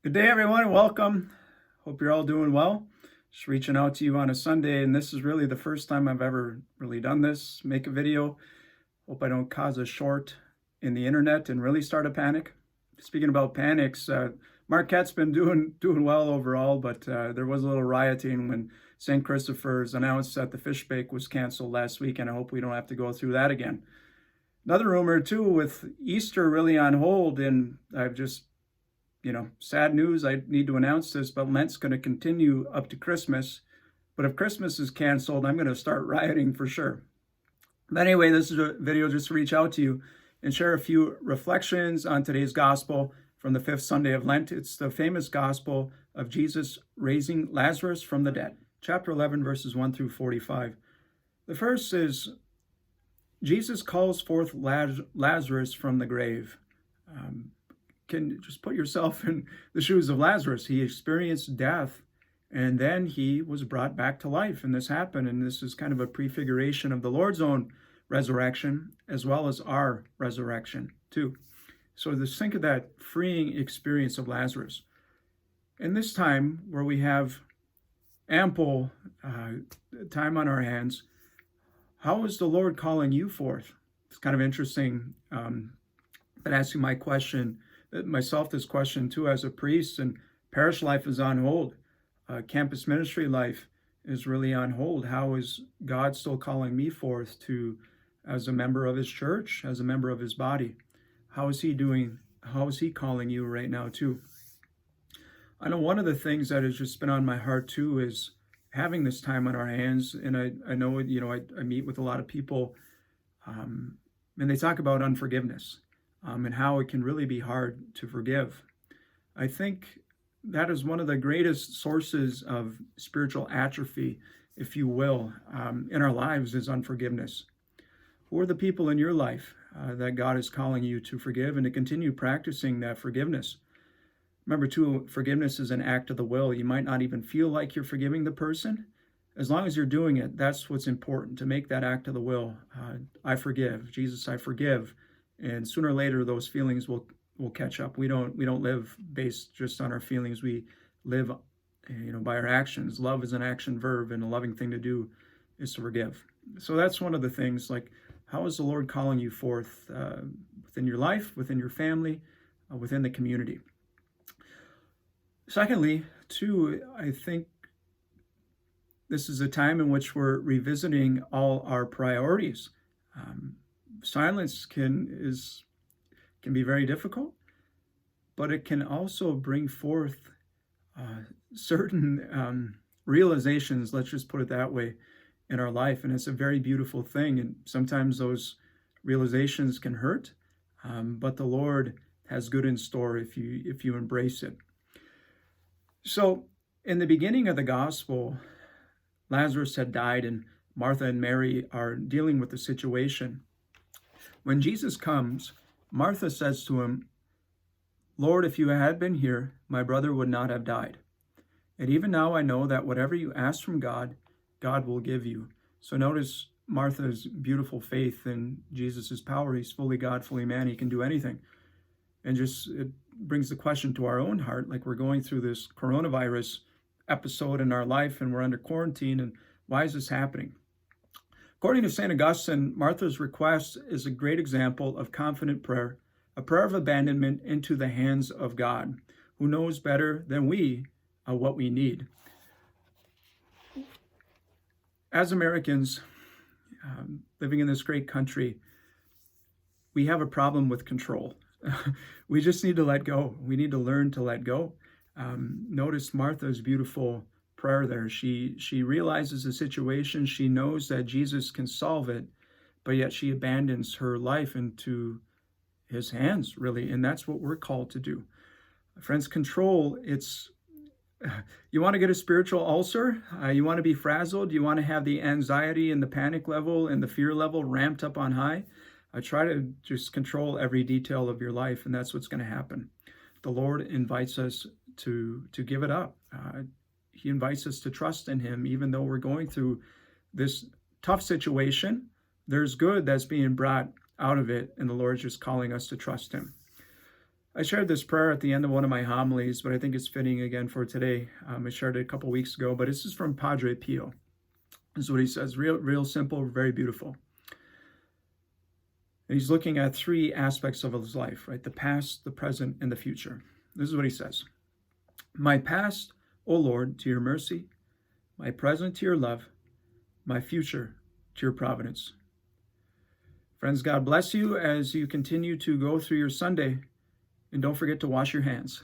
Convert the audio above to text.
Good day, everyone. Welcome. Hope you're all doing well. Just reaching out to you on a Sunday, and this is really the first time I've ever really done this, make a video. Hope I don't cause a short in the internet and really start a panic. Speaking about panics, Marquette's been doing well overall, but there was a little rioting when St. Christopher's announced that the fish bake was canceled last week, and I hope we don't have to go through that again. Another rumor, too, with Easter really on hold, and I've just sad news, I need to announce this, but Lent's going to continue up to Christmas. But if Christmas is canceled, I'm going to start rioting for sure. But anyway, this is a video just to reach out to you and share a few reflections on today's gospel from the fifth Sunday of Lent. It's the famous gospel of Jesus raising Lazarus from the dead. Chapter 11, verses 1 through 45. The first is, Jesus calls forth Lazarus from the grave. Can just put yourself in the shoes of Lazarus. He experienced death, and then he was brought back to life, and this happened, and this is kind of a prefiguration of the Lord's own resurrection, as well as our resurrection, too. So just think of that freeing experience of Lazarus. In this time, where we have ample time on our hands, how is the Lord calling you forth? It's kind of interesting that asking myself this question too, as a priest, and parish life is on hold. Campus ministry life is really on hold. How is God still calling me forth as a member of his church, as a member of his body? How is he doing? How is he calling you right now too? I know one of the things that has just been on my heart too is having this time on our hands. And I know, I meet with a lot of people and they talk about unforgiveness. And how it can really be hard to forgive. I think that is one of the greatest sources of spiritual atrophy, if you will, in our lives, is unforgiveness. Who are the people in your life that God is calling you to forgive and to continue practicing that forgiveness? Remember, too, forgiveness is an act of the will. You might not even feel like you're forgiving the person. As long as you're doing it, that's what's important, to make that act of the will. I forgive. Jesus, I forgive. And sooner or later, those feelings will catch up. We don't live based just on our feelings. We live, by our actions. Love is an action verb, and a loving thing to do is to forgive. So that's one of the things. Like, how is the Lord calling you forth within your life, within your family, within the community? Secondly, too, I think this is a time in which we're revisiting all our priorities. Silence can be very difficult, but it can also bring forth certain realizations, let's just put it that way, in our life. And it's a very beautiful thing. And sometimes those realizations can hurt, but the Lord has good in store if you embrace it. So in the beginning of the gospel, Lazarus had died, and Martha and Mary are dealing with the situation. When Jesus comes, Martha says to him, "Lord, if you had been here, my brother would not have died. And even now I know that whatever you ask from God, God will give you." So notice Martha's beautiful faith in Jesus' power. He's fully God, fully man. He can do anything. And just it brings the question to our own heart, like we're going through this coronavirus episode in our life and we're under quarantine, and why is this happening? According to St. Augustine, Martha's request is a great example of confident prayer, a prayer of abandonment into the hands of God, who knows better than we what we need. As Americans living in this great country, we have a problem with control. We just need to let go. We need to learn to let go. Notice Martha's beautiful prayer there. She realizes the situation. She knows that Jesus can solve it, but yet she abandons her life into his hands, really. And that's what we're called to do. Friends, control, you want to get a spiritual ulcer? You want to be frazzled? You want to have the anxiety and the panic level and the fear level ramped up on high? Try to just control every detail of your life, and that's what's going to happen. The Lord invites us to give it up. He invites us to trust in him, even though we're going through this tough situation. There's good that's being brought out of it, and the Lord's just calling us to trust him. I shared this prayer at the end of one of my homilies, but I think it's fitting again for today. I shared it a couple weeks ago, but this is from Padre Pio. This is what he says, real simple, very beautiful. And he's looking at three aspects of his life, right? The past, the present, and the future. This is what he says. My past, O Lord, to your mercy, my present to your love, my future to your providence. Friends, God bless you as you continue to go through your Sunday, and don't forget to wash your hands.